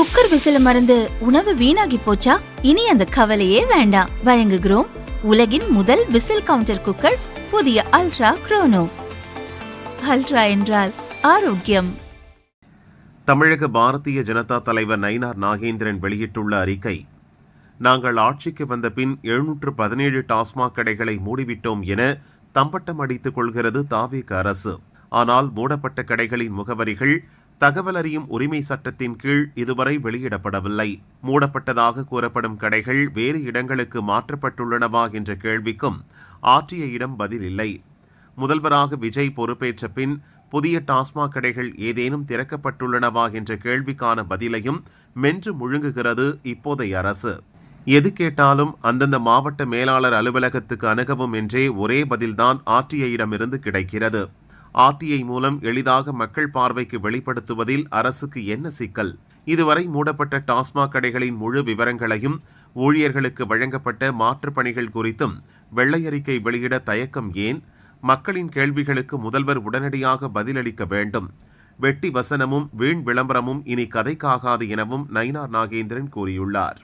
Cooker விசில மறந்து உணவு வீணாகி போச்சா? இனி அந்த கவலையே வேண்டாம். வழங்குகிறோம் உலகின் முதல் விசில் கவுண்டர் குக்கர், புதிய அல்ட்ரா குரோனோ. அல்ட்ரா என்றால் ஆரோக்கியம். தமிழக பாரதிய ஜனதா தலைவர் நயினார் நாகேந்திரன் வெளியிட்டுள்ள அறிக்கை: நாங்கள் ஆட்சிக்கு வந்த பின் 717 டாஸ்மாக் கடைகளை மூடிவிட்டோம் என தம்பட்டம் அடித்துக் கொள்கிறது தாவேக அரசு. ஆனால் மூடப்பட்ட கடைகளின் முகவரிகள் தகவல் அறியும் உரிமை சட்டத்தின் கீழ் இதுவரை வெளியிடப்படவில்லை. மூடப்பட்டதாக கூறப்படும் கடைகள் வேறு இடங்களுக்கு மாற்றப்பட்டுள்ளனவா என்ற கேள்விக்கும் ஆர்டிஐயிடம் பதில் இல்லை. முதல்வராக விஜய் பொறுப்பேற்ற பின் புதிய டாஸ்மாக் கடைகள் ஏதேனும் திறக்கப்பட்டுள்ளனவா என்ற கேள்விக்கான பதிலையும் மென்று முழுங்குகிறது இப்போதைய அரசு. எது கேட்டாலும் அந்தந்த மாவட்ட மேலாளர் அலுவலகத்துக்கு அணுகவும் என்றே ஒரே பதில்தான் ஆர்டிஐயிடமிருந்து கிடைக்கிறது. ஆர்டிஐ மூலம் எளிதாக மக்கள் பார்வைக்கு வெளிப்படுத்துவதில் அரசுக்கு என்ன சிக்கல்? இதுவரை மூடப்பட்ட டாஸ்மாக் கடைகளின் முழு விவரங்களையும், ஊழியர்களுக்கு வழங்கப்பட்ட மாற்றுப் பணிகள் குறித்தும் வெள்ளை அறிக்கை வெளியிட தயக்கம் ஏன்? மக்களின் கேள்விகளுக்கு முதல்வர் உடனடியாக பதிலளிக்க வேண்டும். வெட்டி வசனமும் வீண் விளம்பரமும் இனி கதைக்காகாது எனவும் நயினார் நாகேந்திரன் கூறியுள்ளார்.